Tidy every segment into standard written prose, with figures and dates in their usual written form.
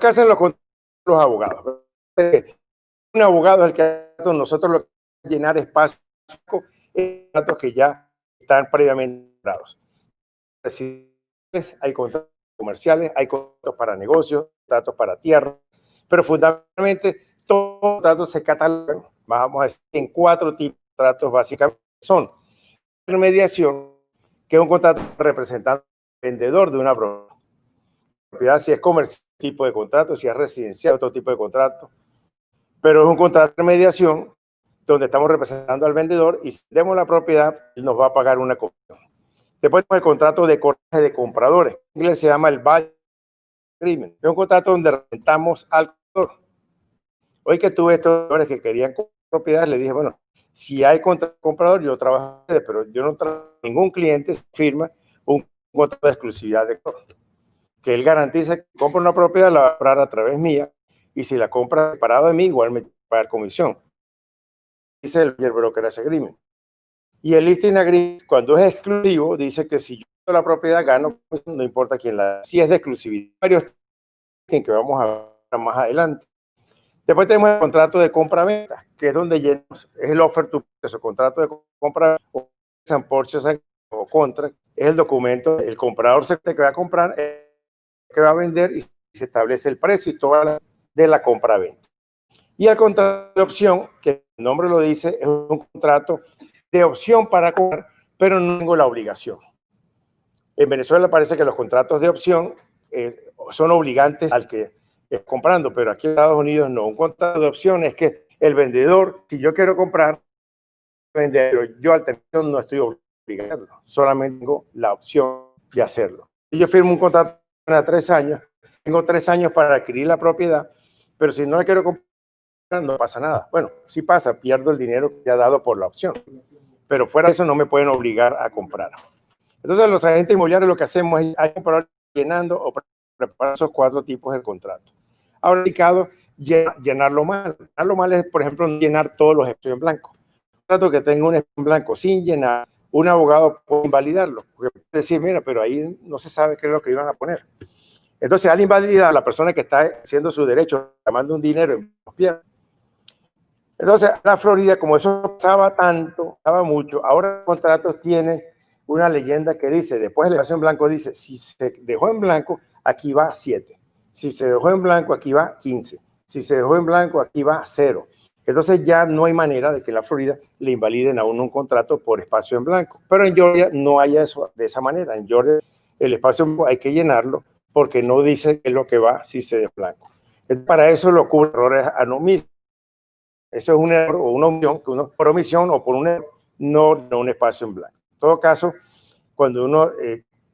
¿Qué hacen los abogados? Un abogado es el que nosotros lo que hacemos es llenar espacios en datos que ya están previamente dados. Hay contratos comerciales, hay contratos para negocios, contratos para tierra, pero fundamentalmente todos los contratos se catalogan, vamos a decir, en 4 tipos de contratos básicamente. Son intermediación, que es un contrato representando al vendedor de una propiedad, si es comercial, tipo de contrato, si es residencial, otro tipo de contrato, pero es un contrato de intermediación donde estamos representando al vendedor y si demos la propiedad, él nos va a pagar una comisión. Después tenemos el contrato de cortaje de compradores, en inglés se llama el buyer agreement. Es un contrato donde rentamos al comprador. Hoy que tuve estos señores que querían propiedades, le dije, bueno, si hay contrato de comprador, yo trabajo, pero yo no trabajo, ningún cliente firma un contrato de exclusividad de comprador, que él garantiza que compra una propiedad, la va a comprar a través mía, y si la compra separado de mí, igual me va a pagar comisión. Dice el brokerage agreement. Y el listing agreement, cuando es exclusivo, dice que si yo la propiedad gano, pues no importa quién la. Si es de exclusividad, varios que vamos a ver más adelante. Después tenemos el contrato de compra-venta, que es donde llenamos, es el offer to purchase, contrato de compra o purchase o contract, es el documento, el comprador se que va a comprar, que va a vender y se establece el precio y toda de la compra-venta. Y el contrato de opción, que el nombre lo dice, es un contrato de opción para comprar, pero no tengo la obligación. En Venezuela parece que los contratos de opción son obligantes al que es comprando, pero aquí en Estados Unidos no. Un contrato de opción es que el vendedor, si yo quiero comprar, vender, yo al tener no estoy obligado, solamente tengo la opción de hacerlo. Si yo firmo un contrato a 3 años, tengo 3 años para adquirir la propiedad, pero si no la quiero comprar, no pasa nada. Bueno, sí pasa, pierdo el dinero que ha dado por la opción, pero fuera de eso no me pueden obligar a comprar. Entonces los agentes inmobiliarios lo que hacemos es comprar llenando o preparar esos 4 tipos de contrato. Ahora, indicado, llenarlo mal. Llenarlo mal es, por ejemplo, no llenar todos los espacios en blanco. Un contrato que tenga un espacio en blanco sin llenar, un abogado puede invalidarlo. Porque puede decir, mira, pero ahí no se sabe qué es lo que iban a poner. Entonces, al invalidar, la persona que está haciendo su derecho, llamando un dinero, pierde. Entonces, la Florida, como eso pasaba tanto, pasaba mucho, ahora los contratos tienen una leyenda que dice, después el espacio en blanco dice, si se dejó en blanco, aquí va 7. Si se dejó en blanco, aquí va 15. Si se dejó en blanco, aquí va 0. Entonces ya no hay manera de que la Florida le invaliden a uno un contrato por espacio en blanco. Pero en Georgia no hay eso de esa manera. En Georgia el espacio en blanco hay que llenarlo porque no dice qué es lo que va si se deja blanco. Para eso lo cubre errores anomísticos. Eso es un error o una omisión, que uno por omisión o por un error no un espacio en blanco. En todo caso, cuando uno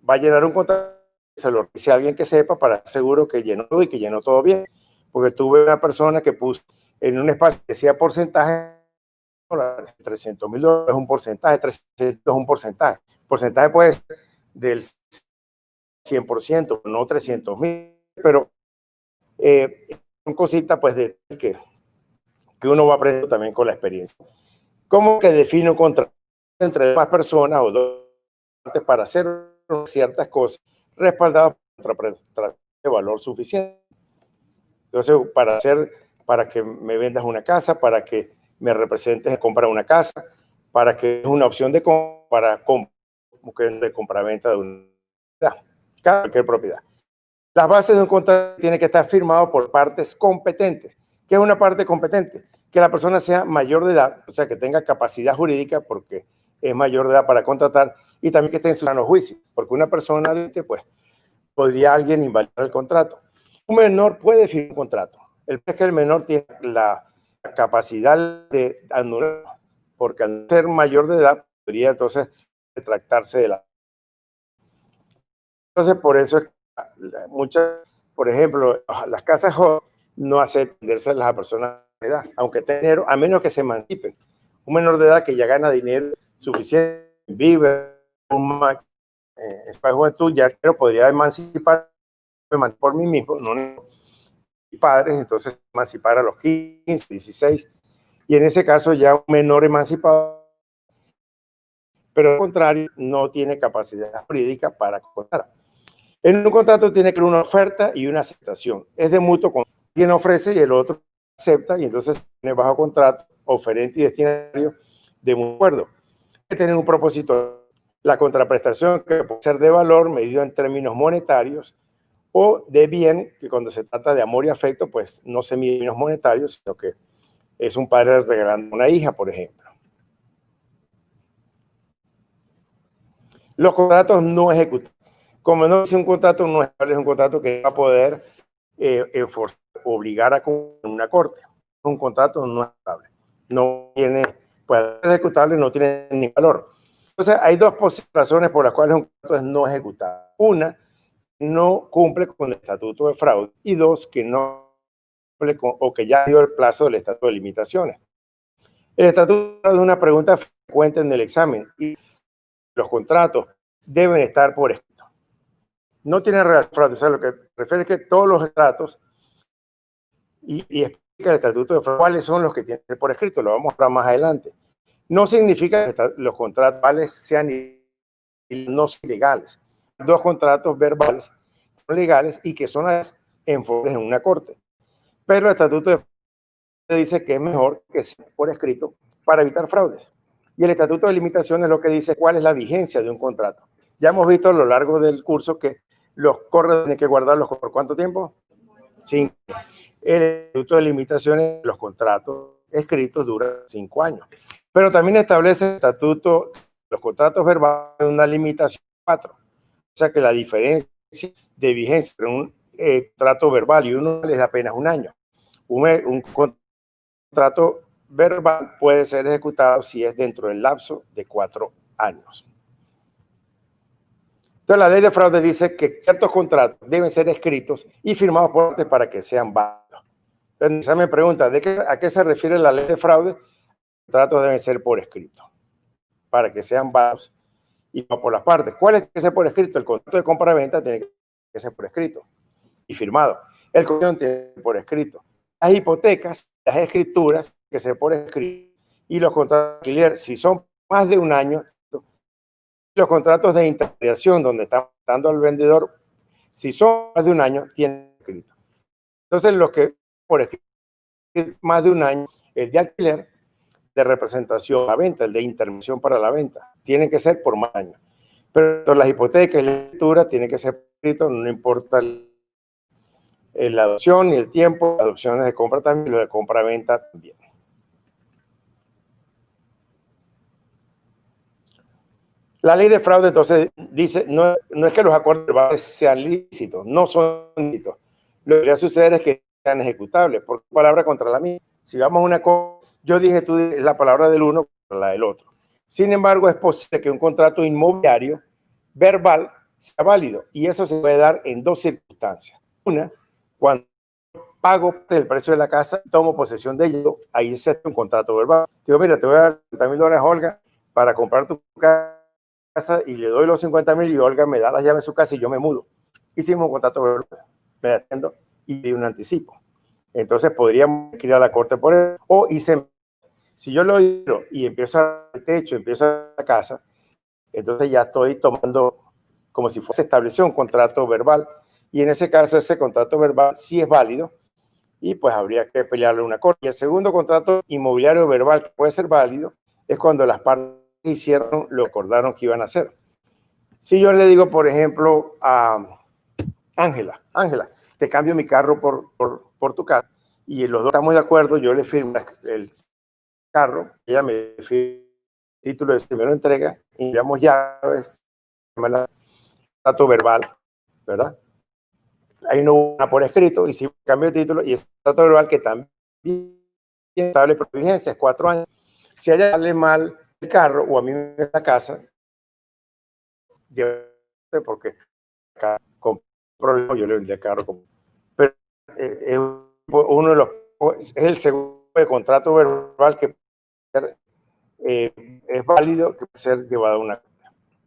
va a llenar un contrato, se lo dice a alguien que sepa para estar seguro que llenó todo y que llenó todo bien. Porque tuve una persona que puso en un espacio que decía porcentaje, $300,000 es un porcentaje, 300 es un porcentaje. Porcentaje puede ser del 100%, no 300,000, pero son cositas pues de que uno va aprendiendo también con la experiencia. ¿Cómo que define un contrato entre más personas o dos partes para hacer ciertas cosas respaldadas por otra de valor suficiente? Entonces, para que me vendas una casa, para que me representes en compra de una casa, para que es una opción de compra-venta de una propiedad, cualquier propiedad. Las bases de un contrato tienen que estar firmado por partes competentes. ¿Qué es una parte competente? Que la persona sea mayor de edad, o sea, que tenga capacidad jurídica porque es mayor de edad para contratar y también que esté en su sano juicio, porque una persona adulta, pues, podría alguien invalidar el contrato. Un menor puede firmar un contrato. El problema es que el menor tiene la capacidad de anular, porque al ser mayor de edad podría entonces retractarse de la. Entonces, por eso es que muchas, por ejemplo, las casas jóvenes no aceptan vendérselas a personas de edad, aunque tengan dinero, a menos que se emancipen. Un menor de edad que ya gana dinero suficiente, vive en su juventud, ya pero podría emancipar por mí mismo, no mis padres, entonces emancipar a los 15, 16, y en ese caso ya un menor emancipado, pero al contrario, no tiene capacidad jurídica para contar. En un contrato tiene que haber una oferta y una aceptación. Es de mutuo con quien ofrece y el otro acepta, y entonces tiene bajo contrato oferente y destinatario de un acuerdo. Hay que tener un propósito. La contraprestación, que puede ser de valor medido en términos monetarios, o de bien, que cuando se trata de amor y afecto, pues no se mide en términos monetarios, sino que es un padre regalando una hija, por ejemplo. Los contratos no ejecutables. Como no es un contrato no estable, es un contrato que va a poder obligar a una corte. Un contrato no estable. No tiene, puede ser ejecutable, no tiene ni valor. Entonces, hay dos razones por las cuales un contrato es no ejecutable. Una, no cumple con el estatuto de fraude. Y dos, que no cumple con, o que ya dio el plazo del estatuto de limitaciones. El estatuto es una pregunta frecuente en el examen y los contratos deben estar por escrito. No tiene fraude, o sea, lo que refiere es que todos los contratos y explica el estatuto de fraude cuáles son los que tienen que ser por escrito, lo vamos a hablar más adelante. No significa que los contratos sean no ilegales. Dos contratos verbales son legales y que son enfocados en una corte. Pero el estatuto de fraude dice que es mejor que sea por escrito para evitar fraudes. Y el estatuto de limitaciones es lo que dice cuál es la vigencia de un contrato. Ya hemos visto a lo largo del curso que los corredores tienen que guardarlos por ¿cuánto tiempo? 5. El estatuto de limitaciones de los contratos escritos dura 5 años. Pero también establece el estatuto los contratos verbales una limitación 4. O sea que la diferencia de vigencia entre un contrato verbal y uno es de apenas un año. Un contrato verbal puede ser ejecutado si es dentro del lapso de 4 años. Entonces, la ley de fraude dice que ciertos contratos deben ser escritos y firmados por parte para que sean válidos. Entonces, me pregunta, ¿a qué se refiere la ley de fraude? Los contratos deben ser por escrito, para que sean válidos y no por las partes. ¿Cuál es que ser por escrito? El contrato de compra-venta tiene que ser por escrito y firmado. El contrato tiene que ser por escrito. Las hipotecas, las escrituras, tienen que ser por escrito. Y los contratos de alquiler, si son más de un año, los contratos de intermediación, donde están dando al vendedor, si son más de un año, tienen escrito. Entonces, los que por escrito más de un año, el de alquiler, de representación a la venta, el de intermediación para la venta, tienen que ser por más años. Pero las hipotecas y la escritura tienen que ser por escrito, no importa la adopción ni el tiempo, las adopciones de compra también, lo de compra-venta también. La ley de fraude entonces dice, no es que los acuerdos verbales sean lícitos, no son lícitos. Lo que debería suceder es que sean ejecutables, por palabra contra la mía. Si vamos a una cosa, yo dije, tú dices la palabra del uno contra la del otro. Sin embargo, es posible que un contrato inmobiliario verbal sea válido, y eso se puede dar en dos circunstancias. Una, cuando pago el precio de la casa, tomo posesión de ello, ahí se hace un contrato verbal. Digo, mira, te voy a dar $50,000, Olga, para comprar tu casa, y le doy los 50,000 y Olga me da las llaves de su casa y yo me mudo. Hicimos un contrato verbal, me atiendo y di un anticipo. Entonces podríamos ir a la corte por eso. O si yo lo giro y empiezo al techo, empiezo a la casa, entonces ya estoy tomando como si fuese establecido un contrato verbal, y en ese caso ese contrato verbal sí es válido y pues habría que pelearle una corte. Y el segundo contrato inmobiliario verbal que puede ser válido es cuando las partes hicieron lo que acordaron que iban a hacer. Si yo le digo, por ejemplo, a Ángela, te cambio mi carro por tu casa, y los dos estamos de acuerdo, yo le firmo el carro, ella me firma el título de primera entrega, y enviamos llaves, contrato verbal, ¿verdad? Ahí no hubo una por escrito, y si cambio de título, y ese contrato verbal que también estable por vigencia es 4 años. Si a ella sale mal el carro o a mí en la casa, porque con problema yo le vendí el carro, pero es uno de los, es el segundo de contrato verbal que es válido, que puede ser llevado a una.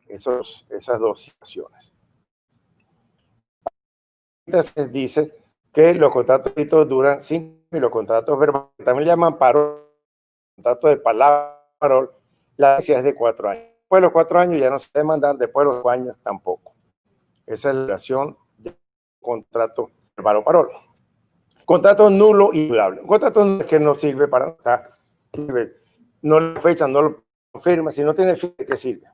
Esas dos situaciones. Entonces dice que los contratos escritos duran 5 años y los contratos verbales, también llaman contrato de palabra, la vigencia es de 4 años. Después de los 4 años ya no se debe mandar, después de los 4 años tampoco. Esa es la relación de contrato verbal o parol. Contrato nulo y inviolable. Un contrato nulo es que no sirve para nada. No le fecha, no lo confirma. Si no tiene fecha, ¿qué sirve?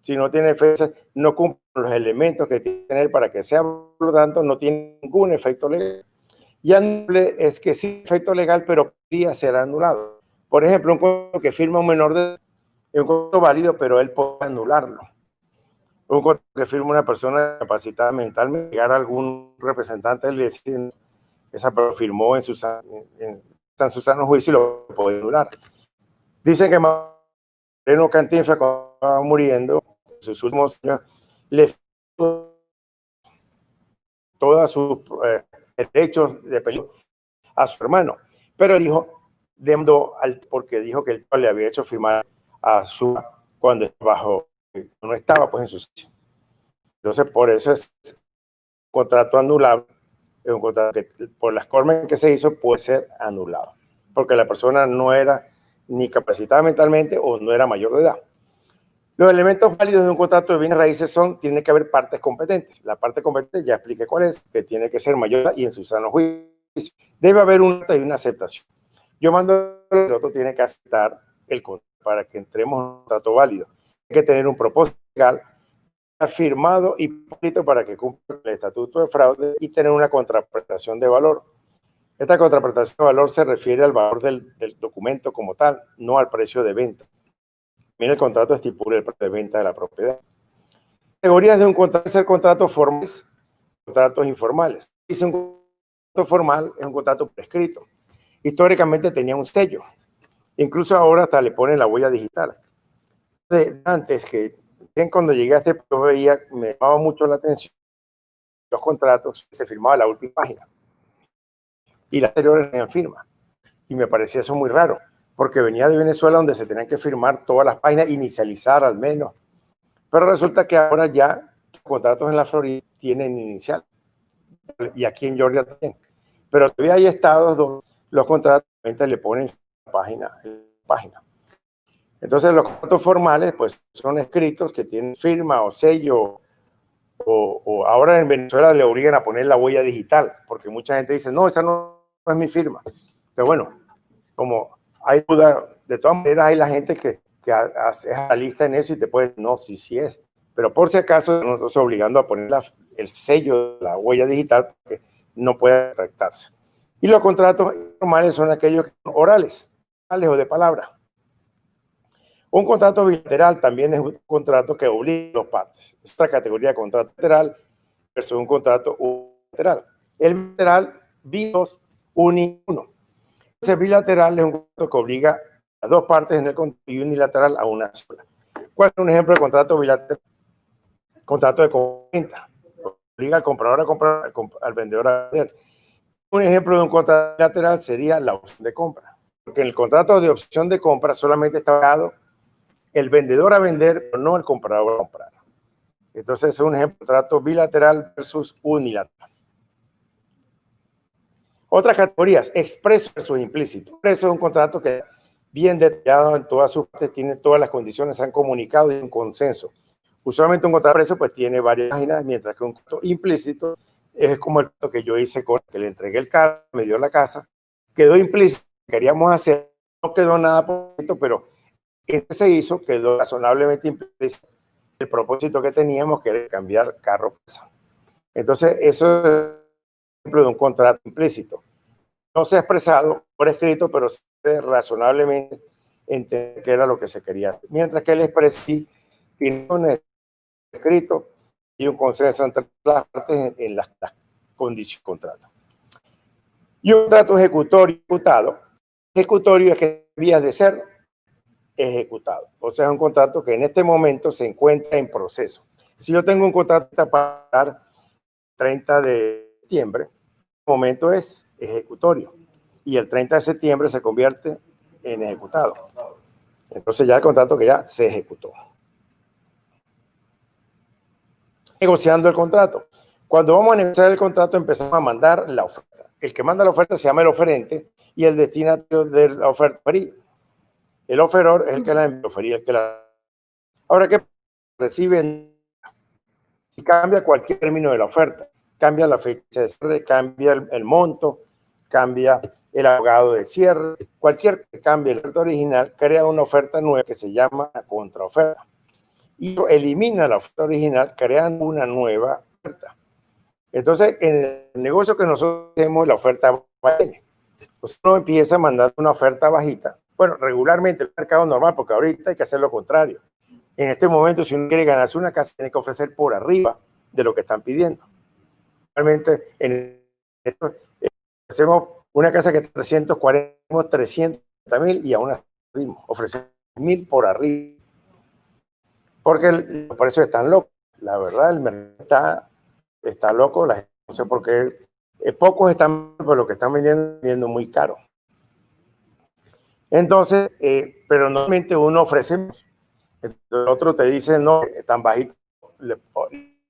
Si no tiene fecha, no cumple los elementos que tiene que tener para que sea, por lo tanto, no tiene ningún efecto legal. Y anulable es que sí efecto legal, pero podría ser anulado. Por ejemplo, un contrato que firma un menor de edad es un contrato válido, pero él puede anularlo. Un contrato que firma una persona capacitada mentalmente, llegar a algún representante y decir, esa persona firmó en su sano juicio y lo puede anular. Dicen que Moreno Cantinflas, cuando estaba muriendo, en sus últimos años, le todos sus derechos de película a su hermano, pero el hijo demandó porque dijo que el le había hecho firmar a su cuando no estaba pues en su sitio. Entonces, por eso es un contrato anulable, es un contrato que por las formas en que se hizo puede ser anulado, porque la persona no era ni capacitada mentalmente o no era mayor de edad. Los elementos válidos de un contrato de bienes raíces tiene que haber partes competentes. La parte competente ya expliqué cuál es, que tiene que ser mayor y en su sano juicio. Debe haber un acta y una aceptación. Yo mando, el otro tiene que aceptar el contrato para que entremos en un contrato válido. Hay que tener un propósito legal firmado y público para que cumpla el estatuto de fraude y tener una contraprestación de valor. Esta contraprestación de valor se refiere al valor del documento como tal, no al precio de venta. También el contrato estipula el precio de venta de la propiedad. Categorías de un contrato: ser contratos formales, contratos informales. Dice un contrato formal es un contrato prescrito. Históricamente tenía un sello. Incluso ahora hasta le ponen la huella digital. Antes que, cuando llegué a este punto, veía, me llamaba mucho la atención, los contratos se firmaba la última página y las anteriores tenían firma. Y me parecía eso muy raro, porque venía de Venezuela donde se tenían que firmar todas las páginas, inicializar al menos. Pero resulta que ahora ya los contratos en la Florida tienen inicial y aquí en Georgia también. Pero todavía hay estados donde los contratos le ponen página. Entonces los contratos formales pues son escritos que tienen firma o sello o ahora en Venezuela le obligan a poner la huella digital porque mucha gente dice, no, esa no es mi firma. Pero bueno, como hay duda, de todas maneras hay la gente que es analista en eso y te puede decir, no, sí es. Pero por si acaso nosotros obligando a poner el sello de la huella digital porque no puede retractarse. Y los contratos normales son aquellos orales o de palabra. Un contrato bilateral también es un contrato que obliga a las partes. Es otra categoría de contrato bilateral versus un contrato unilateral. El bilateral, bilos, uno. Ese bilateral es un contrato que obliga a dos partes en el contrato y unilateral a una sola. ¿Cuál es un ejemplo de contrato bilateral? Contrato de compra. Obliga al comprador a comprar, al vendedor a vender. Un ejemplo de un contrato bilateral sería la opción de compra. Porque en el contrato de opción de compra solamente está dado el vendedor a vender, pero no el comprador a comprar. Entonces es un ejemplo de contrato bilateral versus unilateral. Otras categorías: expreso versus implícito. Expreso es un contrato que bien detallado en todas sus partes, tiene todas las condiciones, se han comunicado y un consenso. Usualmente un contrato expreso pues tiene varias páginas, mientras que un contrato implícito es como el contrato que yo hice con que le entregué el carro, me dio la casa, quedó implícito, queríamos hacer, no quedó nada por esto, pero este se hizo, quedó razonablemente implícito el propósito que teníamos, que era cambiar carro. Entonces, eso es ejemplo de un contrato implícito. No se ha expresado por escrito, pero se razonablemente entender que era lo que se quería. Mientras que el expresí tiene un escrito y un consenso entre las partes en las condiciones del contrato. Y un contrato ejecutorio ejecutado. Ejecutorio es que debía de ser ejecutado. O sea, es un contrato que en este momento se encuentra en proceso. Si yo tengo un contrato para el 30 de septiembre, el momento es ejecutorio y el 30 de septiembre se convierte en ejecutado. Entonces ya el contrato que ya se ejecutó. Negociando el contrato. Cuando vamos a negociar el contrato empezamos a mandar la oferta. El que manda la oferta se llama el oferente y el destinatario de la oferta varía. El oferor es el que la envía, el que la... Ahora, ¿qué reciben? Si cambia cualquier término de la oferta, cambia la fecha de cierre, cambia el monto, cambia el abogado de cierre, cualquier que cambie la oferta original, crea una oferta nueva que se llama contraoferta. Y elimina la oferta original creando una nueva oferta. Entonces, en el negocio que nosotros hacemos, la oferta viene. Entonces, uno empieza mandando una oferta bajita. Bueno, regularmente el mercado normal, porque ahorita hay que hacer lo contrario. En este momento, si uno quiere ganarse una casa, tiene que ofrecer por arriba de lo que están pidiendo. Realmente, en esto, hacemos una casa que 340, 300,000 y aún así ofrecemos 1,000 por arriba. Porque los precios están locos. La verdad, el mercado está loco. La gente, no sé por qué. Pocos están, por lo que están vendiendo muy caro. Entonces, pero normalmente uno ofrece, el otro te dice, no, tan bajito, le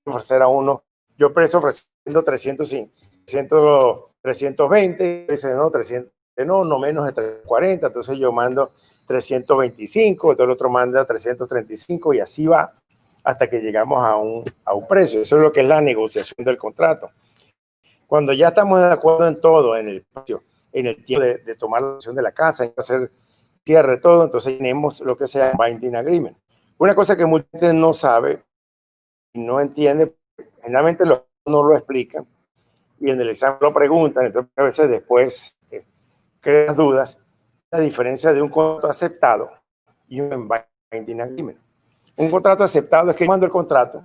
ofrecer a uno, yo precio ofreciendo 320, dice, no, 300, no menos de 340, entonces yo mando 325, entonces el otro manda 335 y así va hasta que llegamos a un precio. Eso es lo que es la negociación del contrato. Cuando ya estamos de acuerdo en todo, en el precio, en el tiempo de tomar la decisión de la casa, en hacer cierre, todo, entonces tenemos lo que se llama binding agreement. Una cosa que mucha gente no sabe y no entiende, generalmente no lo explican y en el examen lo preguntan, entonces a veces después creas dudas, la diferencia de un contrato aceptado y un binding agreement. Un contrato aceptado es que mando el contrato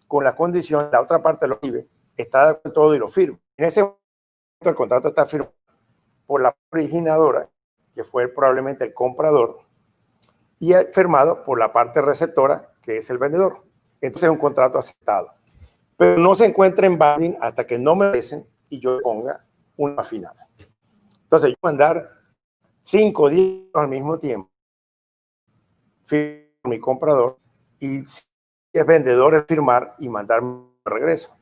con las condiciones, la otra parte lo vive, está de acuerdo en todo y lo firma. En ese momento el contrato está firmado por la originadora, que fue probablemente el comprador, y firmado por la parte receptora, que es el vendedor. Entonces es un contrato aceptado. Pero no se encuentra en binding hasta que no me dicen y yo ponga una final. Entonces yo mandar 5 o 10 al mismo tiempo, firmo mi comprador, y si es vendedor es firmar y mandarme de regreso.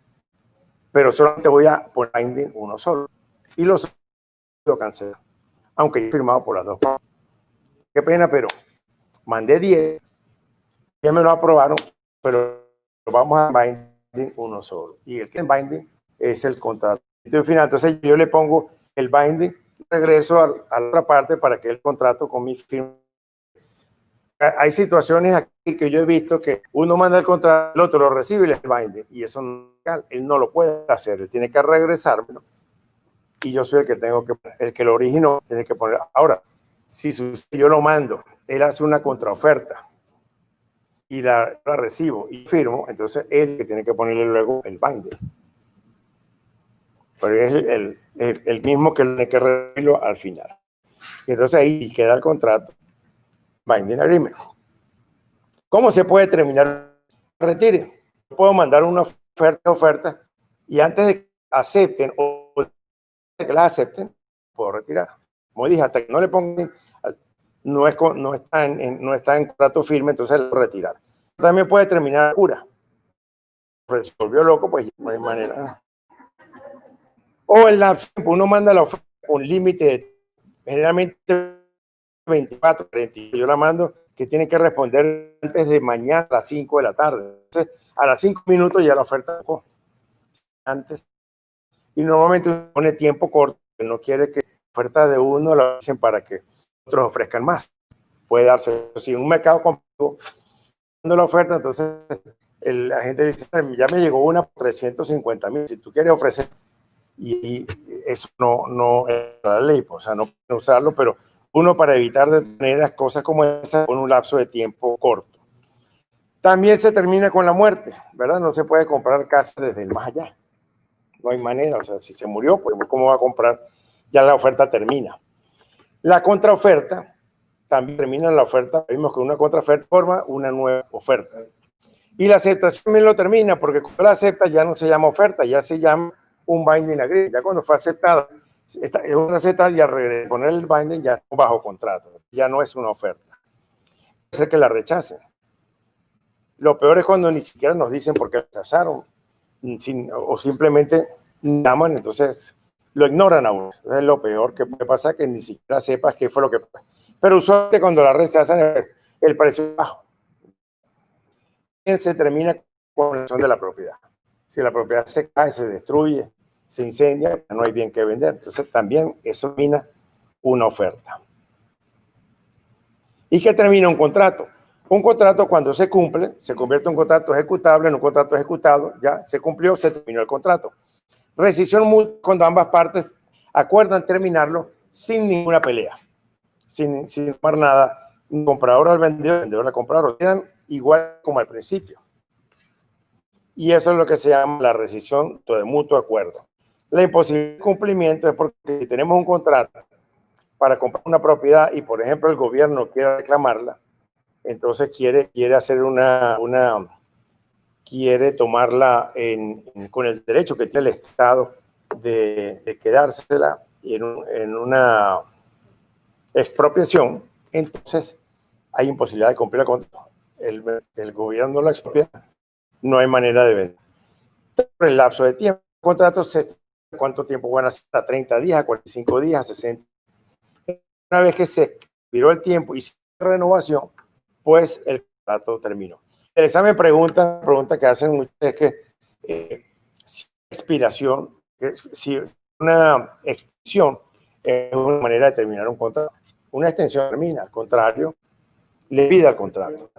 Pero solamente voy a poner binding uno solo. Y los otros lo cancelo, aunque he firmado por las dos partes. Qué pena, pero mandé 10, ya me lo aprobaron, pero vamos a binding uno solo. Y el que es binding es el contrato final. Entonces yo le pongo el binding, regreso a la otra parte para que el contrato con mi firma. Hay situaciones aquí que yo he visto que uno manda el contrato, el otro lo recibe y el binding, y eso no, él no lo puede hacer, él tiene que regresármelo. Y yo soy el que tengo que, el que lo originó, tiene que poner. Ahora, si yo lo mando, él hace una contraoferta y la recibo y firmo, entonces él que tiene que ponerle luego el binding. Pero es el mismo que tiene que recibirlo al final. Y entonces ahí queda el contrato, binding agreement. ¿Cómo se puede terminar el retire? Puedo mandar una oferta y antes de que acepten o de que la acepten, puedo retirar. Como dije, hasta que no le pongan, no está en contrato firme, entonces lo retirar. También puede terminar la cura. Resolvió loco, pues no hay manera. O el lapso, uno manda la oferta con límite de generalmente 24, 30. Yo la mando que tiene que responder antes de mañana a las 5 de la tarde. Entonces, a las 5 minutos ya la oferta tocó. Antes. Y normalmente uno pone tiempo corto, no quiere que la oferta de uno la hacen para que otros ofrezcan más. Puede darse, si en un mercado completo, cuando la oferta, entonces la gente dice, ya me llegó una por 350,000, si tú quieres ofrecer, y eso no es la ley, pues, o sea, no puede usarlo, pero uno para evitar de tener las cosas como esa con un lapso de tiempo corto. También se termina con la muerte, ¿verdad? No se puede comprar casa desde el más allá. No hay manera, o sea, si se murió, pues ¿cómo va a comprar? Ya la oferta termina. La contraoferta, también termina la oferta, vimos que una contraoferta forma una nueva oferta. Y la aceptación también lo termina, porque cuando la acepta ya no se llama oferta, ya se llama un binding agreement. Ya cuando fue aceptada, es una aceptada y al poner el binding ya bajo contrato, ya no es una oferta. Puede ser que la rechacen. Lo peor es cuando ni siquiera nos dicen por qué rechazaron, o simplemente llaman, entonces lo ignoran a uno. Es lo peor que puede pasar, que ni siquiera sepas qué fue lo que pasó. Pero usualmente cuando la rechazan, el precio es bajo. Se termina con la acción de la propiedad. Si la propiedad se cae, se destruye, se incendia, no hay bien que vender. Entonces también eso termina una oferta. ¿Y qué termina un contrato? Un contrato, cuando se cumple, se convierte en un contrato ejecutable, en un contrato ejecutado, ya se cumplió, se terminó el contrato. Rescisión mutua, cuando ambas partes acuerdan terminarlo sin ninguna pelea, sin tomar nada, ni comprador al vendedor, vendedor al comprador, quedan igual como al principio. Y eso es lo que se llama la rescisión de mutuo acuerdo. La imposibilidad de cumplimiento es porque si tenemos un contrato para comprar una propiedad y, por ejemplo, el gobierno quiere reclamarla, entonces quiere hacer quiere tomarla con el derecho que tiene el Estado de quedársela en una expropiación, entonces hay imposibilidad de cumplir el contrato. El gobierno lo expropia, no hay manera de vender. Por el lapso de tiempo, el contrato ¿cuánto tiempo van a ser? A 30 días, a 45 días, a 60. Una vez que se expiró el tiempo y se renovación, pues el contrato terminó. El examen pregunta que hacen muchos es que si expiración, si una extensión es una manera de terminar un contrato. Una extensión termina, al contrario, le vida al contrato,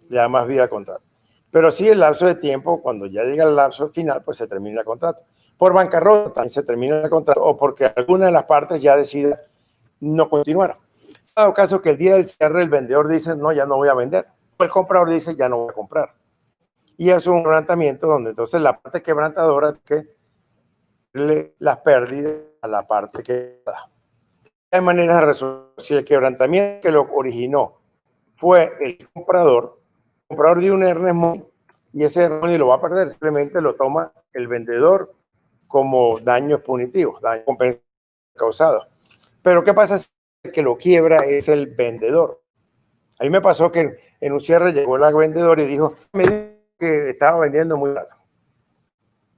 le da más vida al contrato. Pero sí el lapso de tiempo, cuando ya llega el lapso final, pues se termina el contrato. Por bancarrota también se termina el contrato o porque alguna de las partes ya decide no continuar. En dado caso que el día del cierre el vendedor dice, no, ya no voy a vender. O el comprador dice, ya no voy a comprar. Y es un quebrantamiento donde entonces la parte quebrantadora tiene que darle las pérdidas a la parte que da. Hay maneras de resolver. Si el quebrantamiento que lo originó fue el comprador dio un earnest money y ese earnest money lo va a perder, simplemente lo toma el vendedor como daños punitivos, daños compensados causados. Pero ¿qué pasa si el que lo quiebra es el vendedor? A mí me pasó que en un cierre llegó la vendedora y dijo, me dijo que estaba vendiendo muy barato.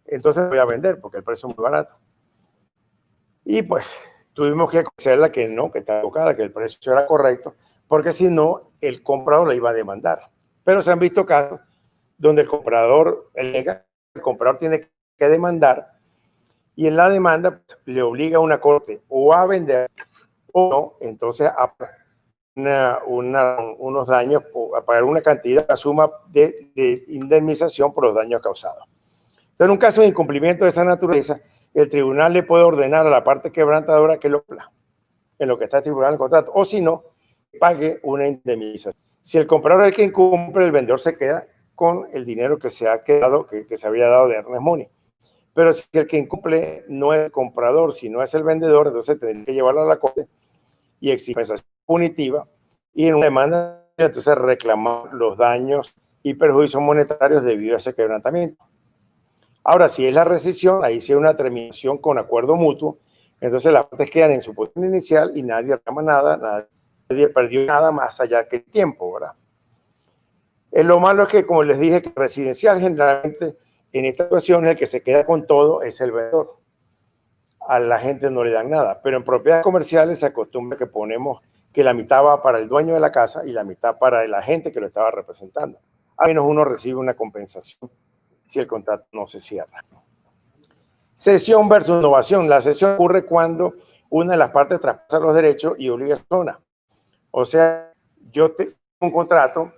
Entonces voy a vender porque el precio es muy barato. Y pues tuvimos que convencerla que no, que está equivocada, que el precio era correcto, porque si no, el comprador la iba a demandar. Pero se han visto casos donde el comprador tiene que demandar y en la demanda pues, le obliga a una corte o a vender o no, entonces a unos daños, a pagar una cantidad, una suma de indemnización por los daños causados. Entonces, en un caso de incumplimiento de esa naturaleza, el tribunal le puede ordenar a la parte quebrantadora que lo cumpla en lo que está estipulado en el contrato, o si no, pague una indemnización. Si el comprador es el que incumple, el vendedor se queda con el dinero que se ha quedado, que se había dado de earnest money. Pero si el que incumple no es el comprador, sino es el vendedor, entonces tendría que llevarlo a la corte y exigir compensación punitiva y en una demanda, entonces reclamar los daños y perjuicios monetarios debido a ese quebrantamiento. Ahora, si es la rescisión, ahí sí hay una terminación con acuerdo mutuo, entonces las partes quedan en su posición inicial y nadie reclama nada, nadie perdió nada más allá que el tiempo, ¿verdad? Lo malo es que, como les dije, que residencial generalmente en esta situación el que se queda con todo es el vendedor. A la gente no le dan nada, pero en propiedades comerciales se acostumbra que ponemos que la mitad va para el dueño de la casa y la mitad para el agente que lo estaba representando. A menos uno recibe una compensación si el contrato no se cierra. Cesión versus innovación. La cesión ocurre cuando una de las partes traspasa los derechos y obliga a la zona. O sea, yo tengo un contrato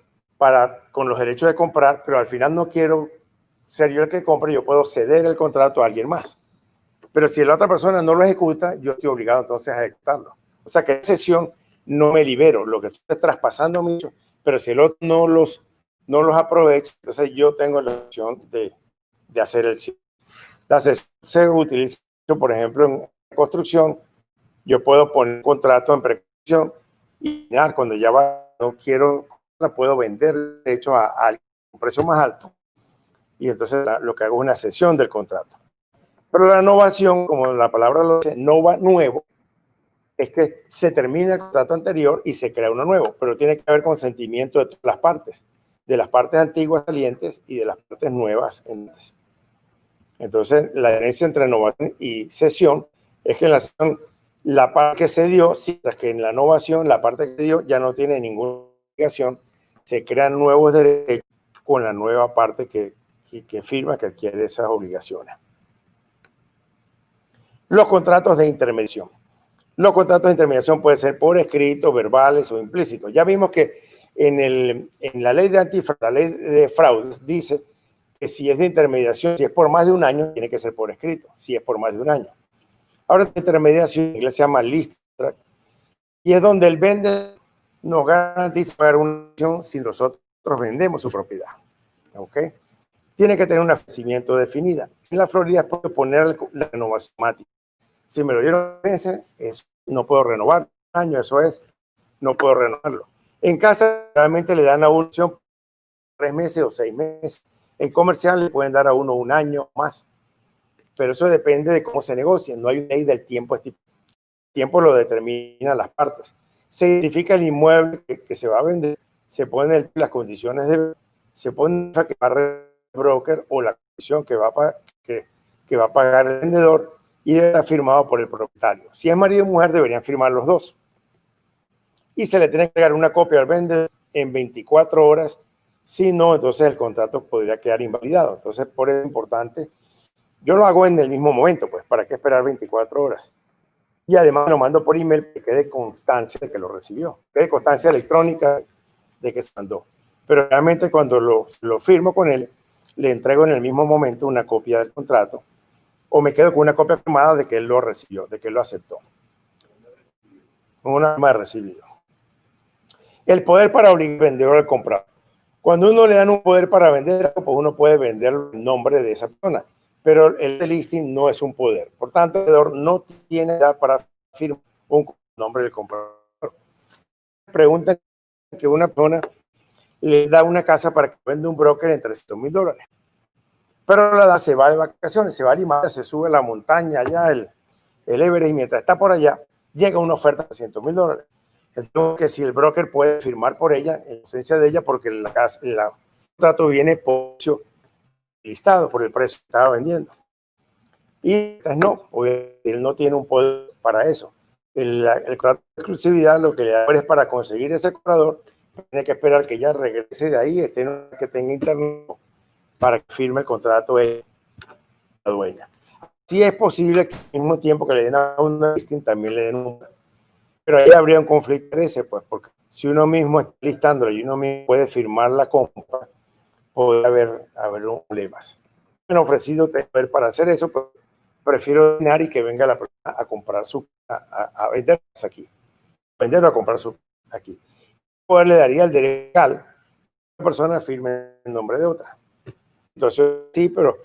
con los derechos de comprar, pero al final no quiero ser yo el que compre, yo puedo ceder el contrato a alguien más. Pero si la otra persona no lo ejecuta, yo estoy obligado entonces a ejecutarlo. O sea que en cesión no me libero, lo que estoy traspasando mucho, pero si el otro no los aprovecha, entonces yo tengo la opción de hacer el cierre. La cesión se utiliza, por ejemplo, en construcción. Yo puedo poner un contrato en preconstrucción y cuando ya no quiero, la puedo vender de hecho a un precio más alto. Y entonces lo que hago es una cesión del contrato. Pero la novación, como la palabra lo dice, nova, nuevo, es que se termina el contrato anterior y se crea uno nuevo, pero tiene que haber consentimiento de todas las partes, de las partes antiguas salientes y de las partes nuevas entrantes. Entonces, la diferencia entre novación y cesión es que en la cesión, la parte que se dio, mientras que en la novación, la parte que se dio ya no tiene ninguna obligación, se crean nuevos derechos con la nueva parte que que firma, que adquiere esas obligaciones. Los contratos de intermediación. Los contratos de intermediación pueden ser por escrito, verbales o implícitos. Ya vimos que en la ley la ley de fraudes dice que si es de intermediación, si es por más de un año, tiene que ser por escrito, si es por más de un año. Ahora, la intermediación en inglés se llama list track, y es donde el vendedor nos garantiza pagar una acción si nosotros vendemos su propiedad. ¿Ok? Tiene que tener un vencimiento definida. En la Florida puedo poner la renovación automática. Si me lo dieron meses, no puedo renovar. Un año, eso es, no puedo renovarlo. En casa, realmente le dan a una opción 3 meses o 6 meses. En comercial le pueden dar a uno un año más. Pero eso depende de cómo se negocie. No hay ley del tiempo. El tiempo lo determinan las partes. Se identifica el inmueble que se va a vender, se ponen las condiciones se pone que va el broker o la comisión que va a pagar el vendedor, y está firmado por el propietario. Si es marido y mujer, deberían firmar los dos. Y se le tiene que dar una copia al vendedor en 24 horas. Si no, entonces el contrato podría quedar invalidado. Entonces, por eso es importante. Yo lo hago en el mismo momento, pues, ¿para qué esperar 24 horas? Y además lo mando por email que quede constancia de que lo recibió. Quede constancia electrónica de que se mandó. Pero realmente cuando lo firmo con él, le entrego en el mismo momento una copia del contrato, o me quedo con una copia firmada de que él lo recibió, de que él lo aceptó. Una más recibido. El poder para obligar al vendedor al comprador. Cuando uno le dan un poder para vender, pues uno puede vender el nombre de esa persona, pero el listing no es un poder. Por tanto, el vendedor no tiene edad para firmar un nombre del comprador. Preguntan que una persona le da una casa para que venda un broker en $300,000. Pero la da, se va de vacaciones, se va a Lima, se sube a la montaña allá, el Everest, y mientras está por allá, llega una oferta de $300,000. Entonces, que si el broker puede firmar por ella, en ausencia de ella, porque el contrato viene por listado, por el precio que estaba vendiendo. Y no, él no tiene un poder para eso. El contrato de exclusividad lo que le da es para conseguir ese comprador, tiene que esperar que ella regrese de ahí, que tenga interno, para que firme el contrato la dueña. Sí es posible que al mismo tiempo que le den a un listing, también le den un... Pero ahí habría un conflicto de interés, pues, porque si uno mismo está listándolo y uno mismo puede firmar la compra, puede haber problemas. Me han ofrecido poder para hacer eso, pero prefiero ordenar y que venga la persona a comprar a vender aquí. Venderlo a comprar aquí. El poder le daría el derecho legal a la persona firme en nombre de otra. Entonces, sí, pero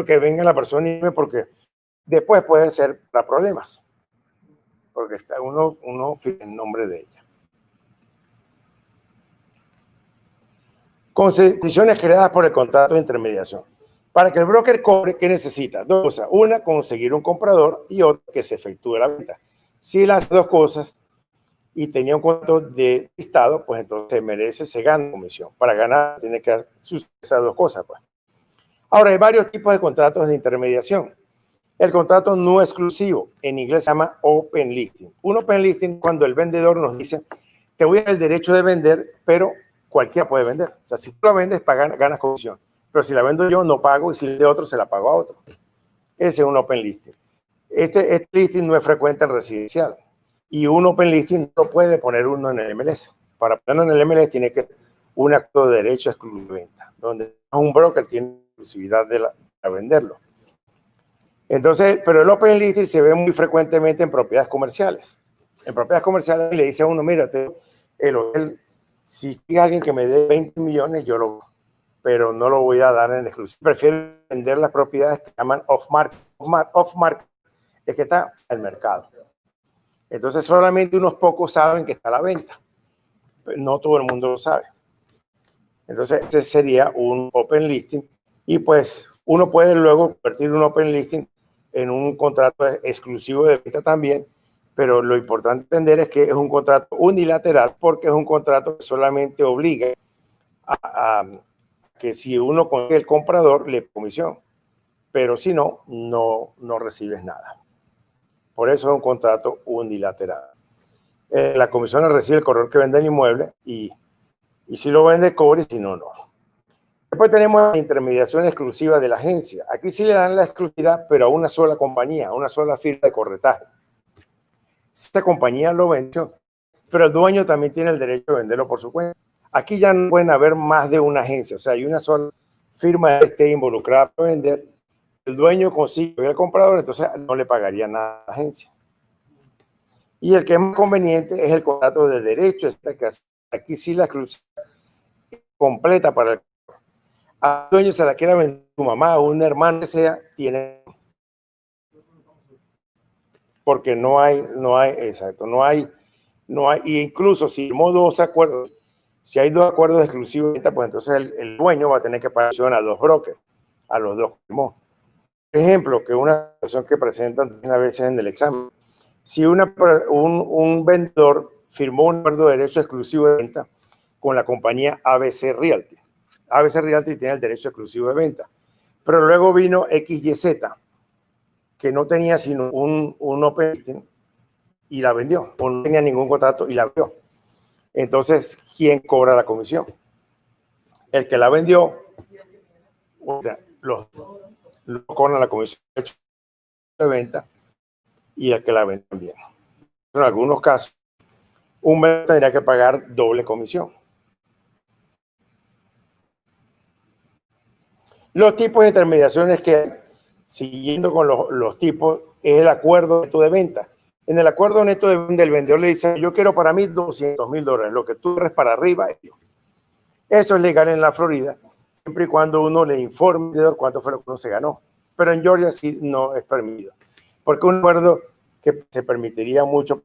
que venga la persona y porque después pueden ser para problemas, porque uno firma en nombre de ella. Condiciones creadas por el contrato de intermediación. Para que el broker cobre, ¿qué necesita? Dos cosas. Una, conseguir un comprador, y otra, que se efectúe la venta. Si las dos cosas y tenía un contrato de listado, pues entonces se gana comisión. Para ganar tiene que hacer esas dos cosas, pues. Ahora, hay varios tipos de contratos de intermediación. El contrato no exclusivo, en inglés se llama open listing. Un open listing cuando el vendedor nos dice, te voy a dar el derecho de vender, pero cualquiera puede vender. O sea, si tú la vendes, ganas comisión. Pero si la vendo yo, no pago, y si de otro, se la pago a otro. Ese es un open listing. Este listing no es frecuente en residencial. Y un open listing no puede poner uno en el MLS. Para ponerlo en el MLS tiene que un acto de derecho exclusivo de venta, donde un broker tiene exclusividad de venderlo. Entonces, pero el open listing se ve muy frecuentemente en propiedades comerciales. En propiedades comerciales le dice a uno, mira, el hotel, si hay alguien que me dé 20 millones, yo lo, pero no lo voy a dar en exclusivo. Prefiero vender las propiedades que llaman off-market. Off-market es que está en el mercado. Entonces, solamente unos pocos saben que está a la venta. No todo el mundo lo sabe. Entonces, ese sería un open listing. Y pues, uno puede luego convertir un open listing en un contrato exclusivo de venta también, pero lo importante entender es que es un contrato unilateral, porque es un contrato que solamente obliga a que si uno consigue el comprador, le comisión, pero si no, no recibes nada. Por eso es un contrato unilateral. La comisión la recibe el corredor que vende el inmueble, y si lo vende, cobre, y si no, no. Después tenemos la intermediación exclusiva de la agencia. Aquí sí le dan la exclusividad, pero a una sola compañía, a una sola firma de corretaje. Esta compañía lo vendió, pero el dueño también tiene el derecho de venderlo por su cuenta. Aquí ya no pueden haber más de una agencia, o sea, hay una sola firma que esté involucrada para vender. El dueño consigue el comprador, entonces no le pagaría nada a la agencia. Y el que es más conveniente es el contrato de derecho. Aquí sí la exclusividad completa para el al dueño se la quiera vender tu mamá o un hermano que sea, tiene, porque exacto, y incluso si firmó dos acuerdos, si hay dos acuerdos exclusivos, pues entonces el dueño va a tener que pagar a dos brokers, a los dos que firmó. Por ejemplo, que una situación que presentan a veces en el examen, si un vendedor firmó un acuerdo de derecho exclusivo de venta con la compañía ABC Realty. ABC Realty tiene el derecho exclusivo de venta, pero luego vino XYZ, que no tenía sino un open listing y la vendió, o no tenía ningún contrato y la vendió. Entonces, ¿quién cobra la comisión? El que la vendió, los cobran la comisión de venta y el que la vende también. En algunos casos, un vendedor tendría que pagar doble comisión. Los tipos de intermediaciones que, siguiendo con los tipos, es el acuerdo neto de venta. En el acuerdo neto de venta, el vendedor le dice, yo quiero para mí $200,000, lo que tú eres para arriba. Eso es legal en la Florida, siempre y cuando uno le informe al vendedor cuánto fue lo que uno se ganó. Pero en Georgia sí no es permitido, porque un acuerdo que se permitiría mucho,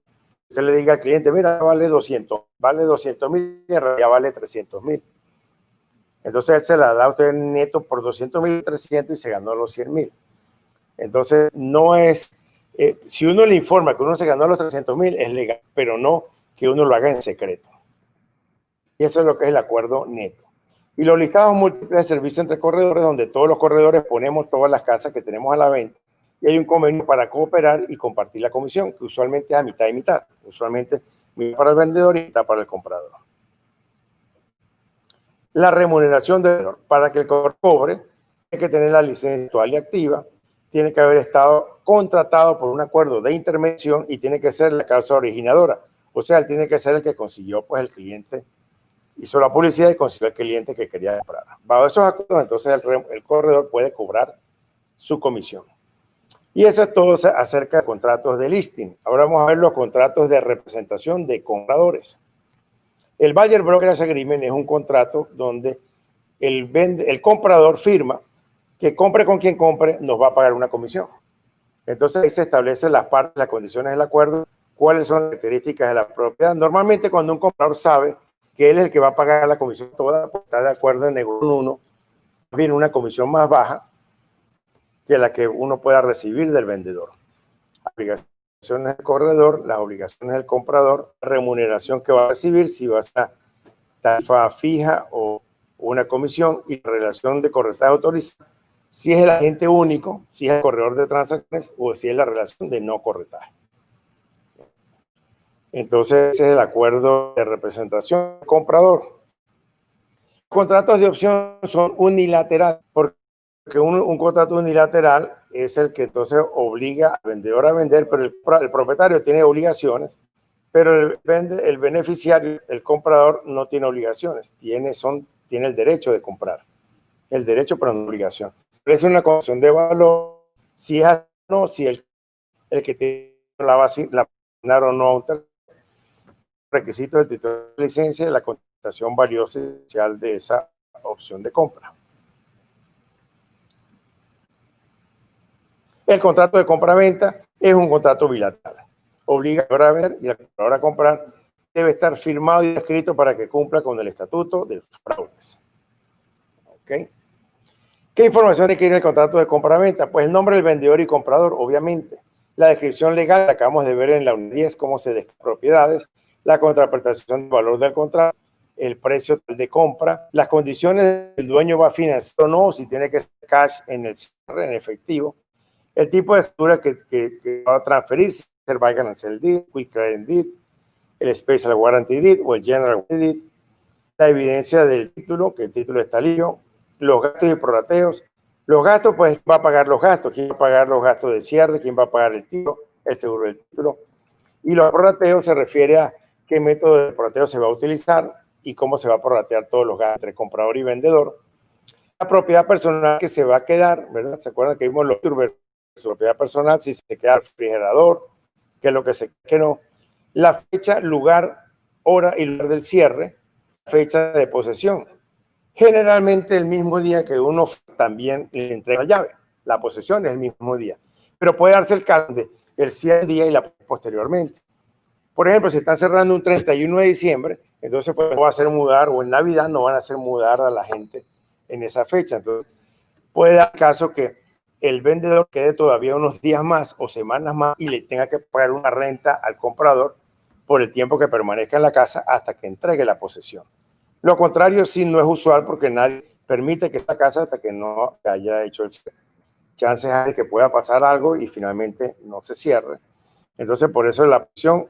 usted le diga al cliente, mira, vale 200,000, y en realidad vale 300,000. Entonces él se la da a usted neto por 200,000, 300 y se ganó los 100,000. Entonces no es, si uno le informa que uno se ganó los 300,000 es legal, pero no que uno lo haga en secreto. Y eso es lo que es el acuerdo neto. Y los listados múltiples de servicios entre corredores, donde todos los corredores ponemos todas las casas que tenemos a la venta y hay un convenio para cooperar y compartir la comisión, que usualmente es a mitad y mitad. Usualmente mitad para el vendedor y mitad para el comprador. La remuneración del vendedor. Para que el corredor cobre, tiene que tener la licencia actual y activa, tiene que haber estado contratado por un acuerdo de intermediación y tiene que ser la causa originadora. O sea, él tiene que ser el que consiguió, pues el cliente hizo la publicidad y consiguió el cliente que quería comprar. Bajo esos acuerdos, entonces el corredor puede cobrar su comisión. Y eso es todo acerca de contratos de listing. Ahora vamos a ver los contratos de representación de compradores. El Buyer Brokerage Agreement es un contrato donde el comprador firma que compre con quien compre, nos va a pagar una comisión. Entonces ahí se establecen las partes, las condiciones del acuerdo, cuáles son las características de la propiedad. Normalmente cuando un comprador sabe que él es el que va a pagar la comisión toda, pues está de acuerdo en negociar uno, viene una comisión más baja que la que uno pueda recibir del vendedor. Obligaciones del corredor, las obligaciones del comprador, remuneración que va a recibir, si va a ser tarifa fija o una comisión, y relación de corretaje autorizado, si es el agente único, si es el corredor de transacciones o si es la relación de no corretaje. Entonces, ese es el acuerdo de representación del comprador. Contratos de opción son unilaterales, porque un contrato unilateral es el que entonces obliga al vendedor a vender, pero el propietario tiene obligaciones, pero el beneficiario, el comprador, no tiene obligaciones, tiene el derecho de comprar. El derecho, pero no obligación. Es una condición de valor, si es no, si el que tiene la va a asignar o no requisitos del título de licencia y la contestación valiosa esencial de esa opción de compra. El contrato de compra-venta es un contrato bilateral. Obliga a vender y a comprar. Debe estar firmado y escrito para que cumpla con el estatuto de fraudes. ¿Okay? ¿Qué información requiere el contrato de compra-venta? Pues el nombre del vendedor y comprador, obviamente. La descripción legal, la acabamos de ver en la unidad 10, cómo se describen propiedades, la contraprestación del valor del contrato, el precio de compra, las condiciones del dueño va a financiar o no, si tiene que ser cash en el cierre, en efectivo, el tipo de escritura que va a transferir, si es Buy and Sell Deed, Quick Claim Deed, el Special Warranty Deed o el General Deed, la evidencia del título, que el título está limpio, los gastos y prorrateos. Los gastos, pues, ¿quién va a pagar los gastos? ¿Quién va a pagar los gastos de cierre? ¿Quién va a pagar el título, el seguro del título? Y los prorrateos se refiere a qué método de prorrateo se va a utilizar y cómo se va a prorratear todos los gastos entre comprador y vendedor. La propiedad personal que se va a quedar, ¿verdad? ¿Se acuerdan que vimos los turbos? Propiedad personal, si se queda el refrigerador, que es lo que se que no. La fecha, lugar, hora y lugar del cierre, fecha de posesión. Generalmente el mismo día que uno también le entrega la llave. La posesión es el mismo día. Pero puede darse el caso de el cierre día y la posteriormente. Por ejemplo, si están cerrando un 31 de diciembre, entonces pues, no va a hacer mudar, o en Navidad no van a hacer mudar a la gente en esa fecha. Entonces, puede dar caso que el vendedor quede todavía unos días más o semanas más y le tenga que pagar una renta al comprador por el tiempo que permanezca en la casa hasta que entregue la posesión. Lo contrario sí no es usual porque nadie permite que esta casa hasta que no se haya hecho el cierre. Chances hay de que pueda pasar algo y finalmente no se cierre. Entonces, por eso la posesión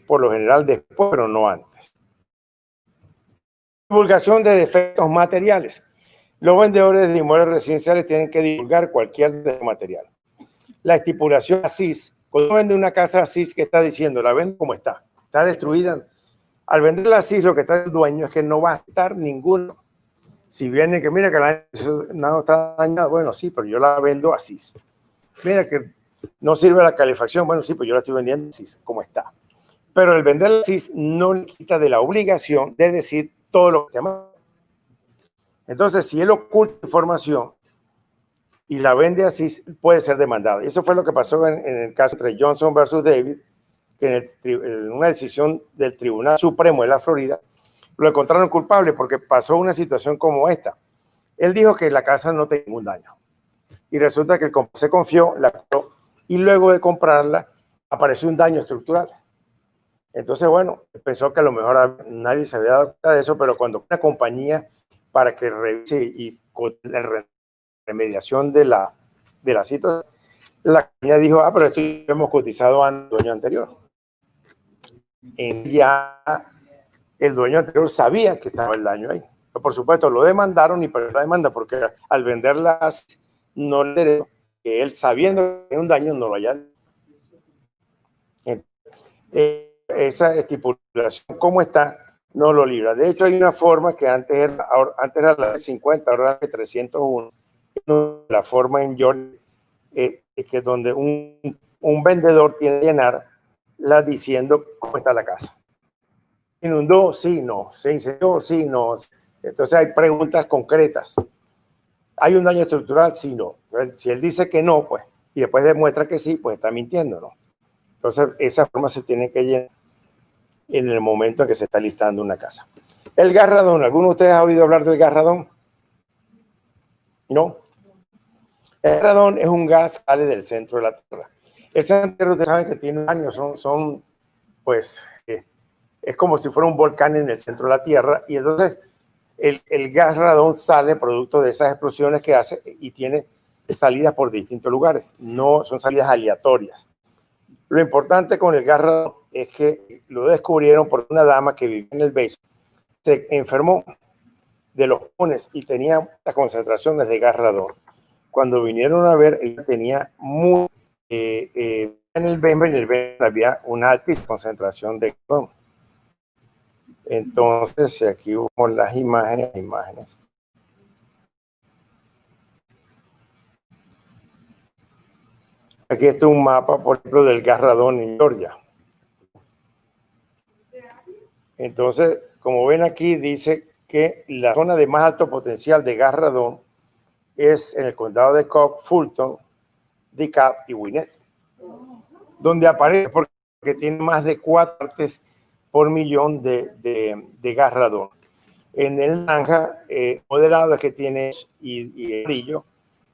por lo general después, pero no antes. Divulgación de defectos materiales. Los vendedores de inmuebles residenciales tienen que divulgar cualquier defecto material. La estipulación ASIS, cuando vende una casa ASIS, ¿qué está diciendo? La vende como está destruida. Al vender la ASIS, lo que está el dueño es que no va a estar ninguno. Si viene que mira que la no está dañada, bueno, sí, pero yo la vendo ASIS. Mira que no sirve la calefacción, bueno, sí, pero yo la estoy vendiendo ASIS como está. Pero el vender ASIS no le quita de la obligación de decir todo lo que ama. Entonces, si él oculta información y la vende así, puede ser demandado. Y eso fue lo que pasó en el caso entre Johnson versus David, que en una decisión del Tribunal Supremo de la Florida, lo encontraron culpable porque pasó una situación como esta. Él dijo que la casa no tenía ningún daño. Y resulta que se confió, la compró, y luego de comprarla apareció un daño estructural. Entonces, bueno, pensó que a lo mejor nadie se había dado cuenta de eso, pero cuando una compañía para que revise y con la remediación de la situación, la compañía dijo, pero esto ya hemos cotizado al dueño anterior. Ya el dueño anterior sabía que estaba el daño ahí. Pero por supuesto, lo demandaron y perdió la demanda porque al venderlas no le que él sabiendo que tenía un daño no lo haya. Esa estipulación, ¿cómo está? No lo libra. De hecho, hay una forma que antes era la de 50, ahora la de 301. La forma en Georgia, que es donde un vendedor tiene que llenarla diciendo cómo está la casa. ¿Se inundó? Sí, no. ¿Se incendió? Sí, no. Entonces hay preguntas concretas. ¿Hay un daño estructural? Sí, no. Si él dice que no, pues, y después demuestra que sí, pues está mintiendo, ¿no? Entonces, esa forma se tiene que llenar en el momento en que se está listando una casa. El gas radón, ¿alguno de ustedes ha oído hablar del gas radón? No. El radón es un gas que sale del centro de la Tierra. El centro, ustedes saben que tiene años, pues, es como si fuera un volcán en el centro de la Tierra, y entonces el gas radón sale producto de esas explosiones que hace y tiene salidas por distintos lugares, no son salidas aleatorias. Lo importante con el gas radón es que lo descubrieron por una dama que vivía en el basement, se enfermó de los pulmones y tenía las concentraciones de gas radón. Cuando vinieron a ver, ella tenía muy en el basement había una alta concentración de radón. Entonces, aquí vemos las imágenes. Aquí está un mapa, por ejemplo, del gas radón en Georgia. Entonces, como ven aquí, dice que la zona de más alto potencial de gas radón es en el condado de Cobb, Fulton, DeKalb y Gwinnett, donde aparece porque tiene más de 4 partes por millón de gas radón. En el naranja moderado es que tiene y el amarillo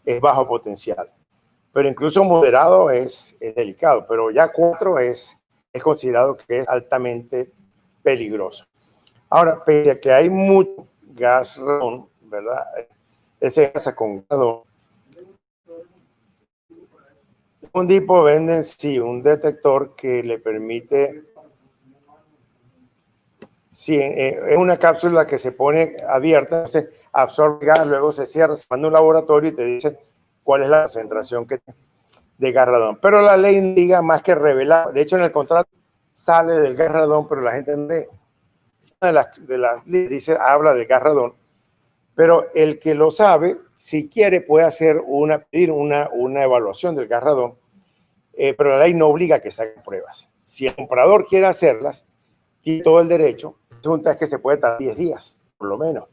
es bajo potencial. Pero incluso moderado es delicado, pero ya 4 es considerado que es altamente peligroso. Ahora, pese a que hay mucho gas radón, ¿verdad? Ese gas con radón. Un tipo venden, sí, un detector que le permite Si es una cápsula que se pone abierta, se absorbe gas, luego se cierra, se manda a un laboratorio y te dice cuál es la concentración de gas radón. Pero la ley no diga más que revelar. De hecho, en el contrato sale del gas radón, pero la gente no lee. Una de las dice, habla del gas radón, pero el que lo sabe, si quiere, puede pedir una evaluación del gas radón, pero la ley no obliga a que se hagan pruebas. Si el comprador quiere hacerlas, tiene todo el derecho. Un test que se puede tardar 10 días, por lo menos.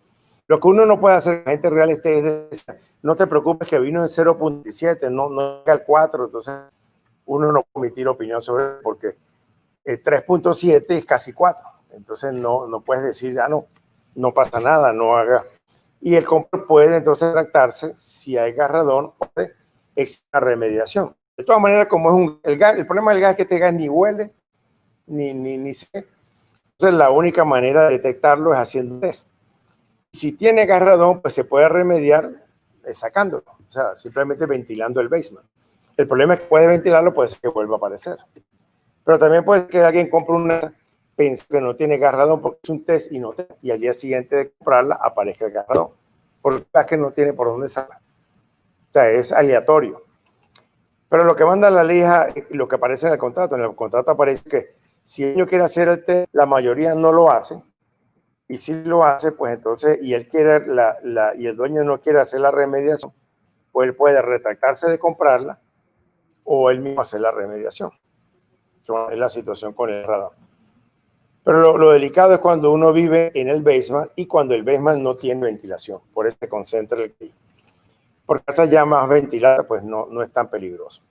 Lo que uno no puede hacer, la gente real estate, es decir, no te preocupes que vino en 0.7, no llega al 4, entonces uno no puede emitir opinión sobre él porque 3.7 es casi 4. Entonces no puedes decir, ya no pasa nada, no haga. Y el comprador puede entonces tratarse si hay gas radón o de extra remediación. De todas maneras, como es el problema del gas es que este gas ni huele, ni se. Entonces, la única manera de detectarlo es haciendo un test. Si tiene gas radón, pues se puede remediar sacándolo, o sea, simplemente ventilando el basement. El problema es que puede ventilarlo, puede ser que vuelva a aparecer. Pero también puede ser que alguien compre una, piense que no tiene gas radón porque es un test y al día siguiente de comprarla aparezca el gas radón. Porque es que no tiene por dónde salir. O sea, es aleatorio. Pero lo que manda la ley es lo que aparece en el contrato. En el contrato aparece que si ellos quieren hacer el test, la mayoría no lo hace. Y si lo hace, pues entonces, y él quiere y el dueño no quiere hacer la remediación, pues él puede retractarse de comprarla o él mismo hacer la remediación. Es la situación con el radón. Pero lo delicado es cuando uno vive en el basement y cuando el basement no tiene ventilación. Por eso se concentra el clima. Porque esa ya más ventilada, pues no es tan peligroso.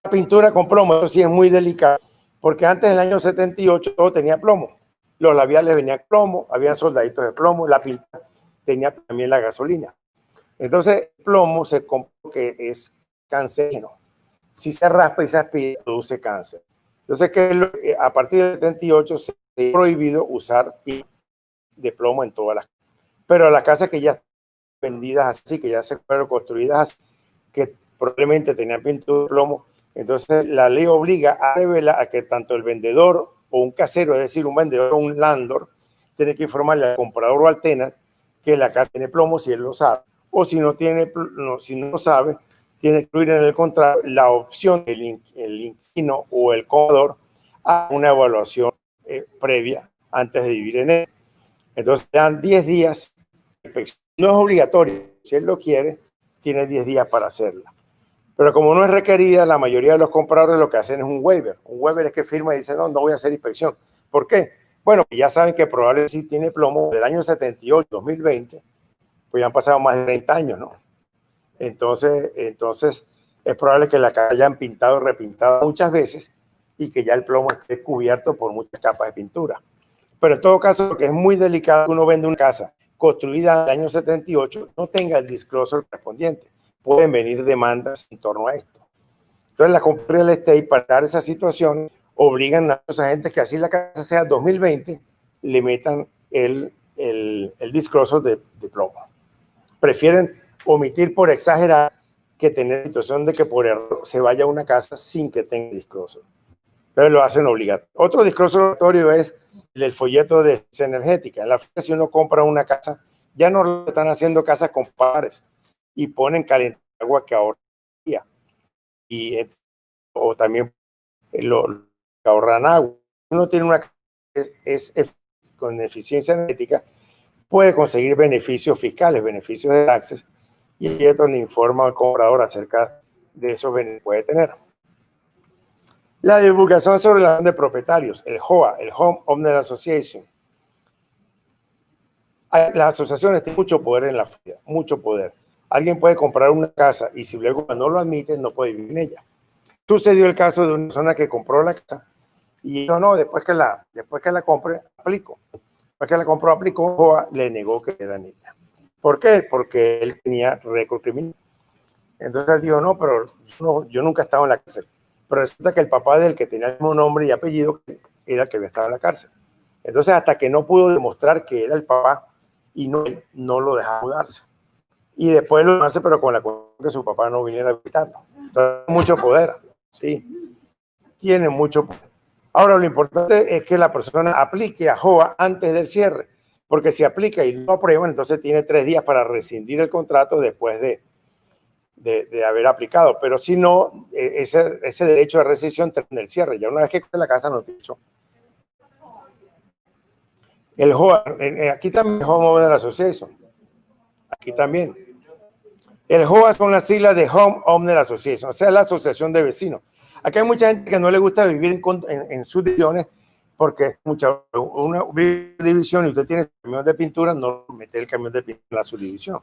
La pintura con plomo, eso sí es muy delicado, porque antes del año 78 todo tenía plomo. Los labiales venían plomo, había soldaditos de plomo, la pintura tenía también la gasolina. Entonces, el plomo se comprobó que es cancerígeno. Si se raspa y se aspira, produce cáncer. Entonces, a partir del 78 se ha prohibido usar de plomo en todas las casas. Pero las casas que ya están vendidas así, que ya se fueron construidas así, que probablemente tenían pintura de plomo, entonces la ley obliga a revelar a que tanto el vendedor o un casero, es decir, un vendedor o un landlord, tiene que informarle al comprador o al tenant que la casa tiene plomo si él lo sabe. O si no lo sabe, tiene que incluir en el contrato la opción del inquilino o el comprador a una evaluación previa antes de vivir en él. Entonces dan 10 días. No es obligatorio. Si él lo quiere, tiene 10 días para hacerla. Pero como no es requerida, la mayoría de los compradores lo que hacen es un waiver. Un waiver es que firma y dice, no voy a hacer inspección. ¿Por qué? Bueno, ya saben que probablemente sí tiene plomo del año 78, 2020, pues ya han pasado más de 30 años, ¿no? Entonces es probable que la casa hayan pintado y repintado muchas veces y que ya el plomo esté cubierto por muchas capas de pintura. Pero en todo caso, lo que es muy delicado que uno vende una casa construida en el año 78 no tenga el disclosure correspondiente. Pueden venir demandas en torno a esto. Entonces, la compra real estate, para dar esa situación, obligan a los agentes que así la casa sea 2020, le metan el disclosure de plomo. Prefieren omitir por exagerar que tener situación de que por error se vaya a una casa sin que tenga disclosure. Entonces lo hacen obligatorio. Otro disclosure obligatorio es el folleto de eficiencia energética. En la fecha, si uno compra una casa, ya no están haciendo casas con pares y ponen calentar agua que ahorra energía. O también lo ahorran agua. Uno tiene una casa con eficiencia energética, puede conseguir beneficios fiscales, beneficios de taxes, y esto le informa al comprador acerca de esos beneficios que puede tener. La divulgación sobre la de propietarios, el HOA, el Home Owner Association. Las asociaciones tienen mucho poder en la vida, mucho poder. Alguien puede comprar una casa y si luego no lo admite, no puede vivir en ella. Sucedió el caso de una persona que compró la casa y dijo, no, después que la compre, aplico. Después que la compró, aplicó, HOA le negó que era niña. ¿Por qué? Porque él tenía récord criminal. Entonces él dijo, no, pero yo nunca he estado en la cárcel. Pero resulta que el papá del que tenía el mismo nombre y apellido era el que había estado en la cárcel. Entonces, hasta que no pudo demostrar que era el papá y no lo dejaba mudarse. Y después lo mudarse, pero con la condición que su papá no viniera a visitarlo. Entonces, mucho poder, sí. Tiene mucho poder. Ahora, lo importante es que la persona aplique a JOA antes del cierre, porque si aplica y no aprueban, entonces tiene 3 días para rescindir el contrato después de haber aplicado. Pero si no, ese derecho de rescisión termina el cierre. Ya una vez que la casa no te echó. El JOA, aquí también es Homeowner Association. Aquí también. El JOA son las siglas de Homeowner Association, o sea, la asociación de vecinos. Aquí hay mucha gente que no le gusta vivir en subdivisiones porque es una división y usted tiene camión de pintura, no mete el camión de pintura en la subdivisión.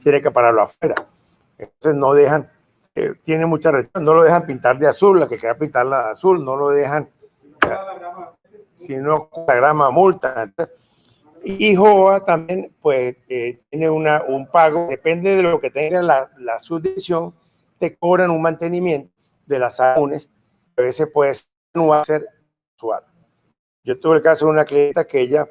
Tiene que pararlo afuera. Entonces no dejan, tiene mucha restricción, no lo dejan pintar de azul, la que quiera pintarla de azul, no lo dejan, si no la grama multa. Y JOA también pues tiene un pago, depende de lo que tenga la subdivisión, te cobran un mantenimiento de las comunes, a veces puede ser anual, ser mensual. Yo tuve el caso de una clienta que ella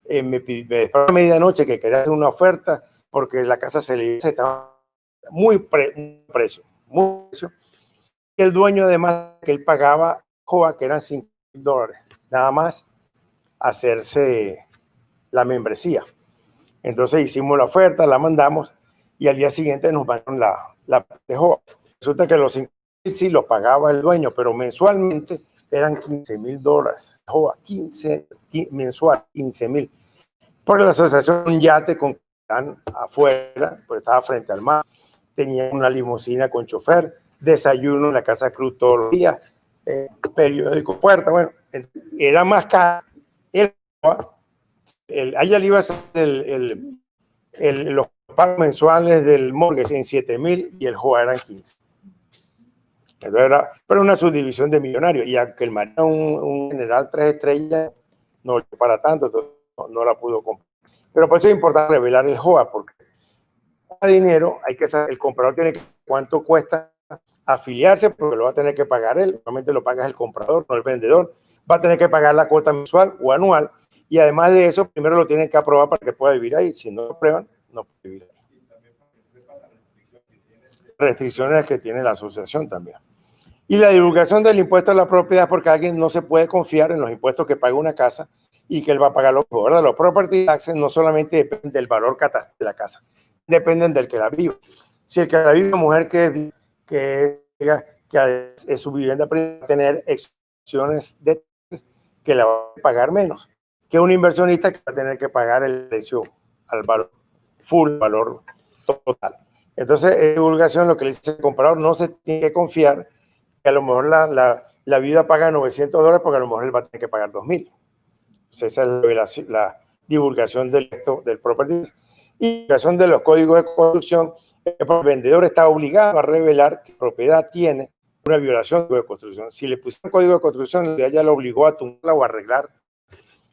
me despertó a medianoche que quería hacer una oferta porque la casa se le estaba muy precio. Y el dueño además que él pagaba JOA, que eran $5,000, nada más hacerse la membresía. Entonces hicimos la oferta, la mandamos y al día siguiente nos mandaron la de JOA. Resulta que los $5,000 sí los pagaba el dueño, pero mensualmente eran $15,000. JOA, mensual, 15,000. Porque la asociación un yate con afuera, pues estaba frente al mar, tenía una limusina con chofer, desayuno en la Casa Cruz todos los días, periódico puerta, bueno, era más caro. Allá le iba a ser los pagos mensuales del mortgage en 7,000 y el JOA eran 15. Pero una subdivisión de millonarios. Y aunque el marido era un general 3 estrellas, no le para tanto, entonces no la pudo comprar. Pero por eso es importante revelar el JOA, porque dinero hay que saber, el comprador tiene que cuánto cuesta afiliarse, porque lo va a tener que pagar él. Normalmente lo paga el comprador, no el vendedor. Va a tener que pagar la cuota mensual o anual. Y además de eso, primero lo tienen que aprobar para que pueda vivir ahí. Si no lo aprueban, no puede vivir ahí. Restricciones que tiene la asociación también. Y la divulgación del impuesto a la propiedad, porque alguien no se puede confiar en los impuestos que paga una casa y que él va a pagar los property taxes no solamente dependen del valor catastral de la casa, dependen del que la vive. Si el que la vive es una mujer que es su vivienda privada, va a tener excepciones de que la va a pagar menos que un inversionista que va a tener que pagar el precio al valor full, valor total. Entonces, en divulgación, lo que le dice el comprador, no se tiene que confiar que a lo mejor la viuda paga $900 porque a lo mejor él va a tener que pagar 2,000. Entonces, esa es la divulgación del property. Y la divulgación de los códigos de construcción, el vendedor está obligado a revelar que la propiedad tiene una violación de construcción. Si le pusieron código de construcción, ya lo obligó a tumbarla o arreglar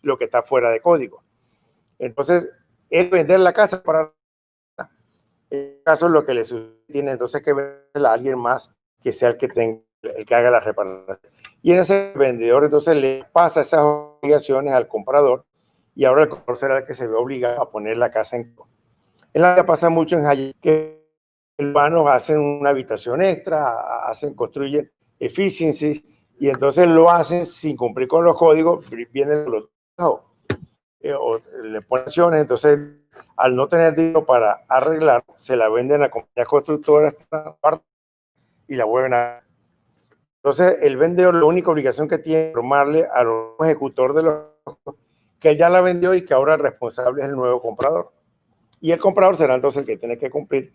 lo que está fuera de código. Entonces, él vender la casa para el caso es lo que le tiene entonces que venderla a alguien más que sea el que haga la reparación. Y en ese vendedor entonces le pasa esas obligaciones al comprador y ahora el comprador será el que se ve obligado a poner la casa en la que pasa mucho en Jaya, que los urbanos hacen una habitación extra, construyen efficiencies y entonces lo hacen sin cumplir con los códigos, vienen los o le ponen acciones, entonces al no tener dinero para arreglar, se la venden a compañías constructoras y la vuelven a... Entonces el vendedor, la única obligación que tiene es informarle al ejecutor de los que él ya la vendió y que ahora el responsable es el nuevo comprador. Y el comprador será entonces el que tiene que cumplir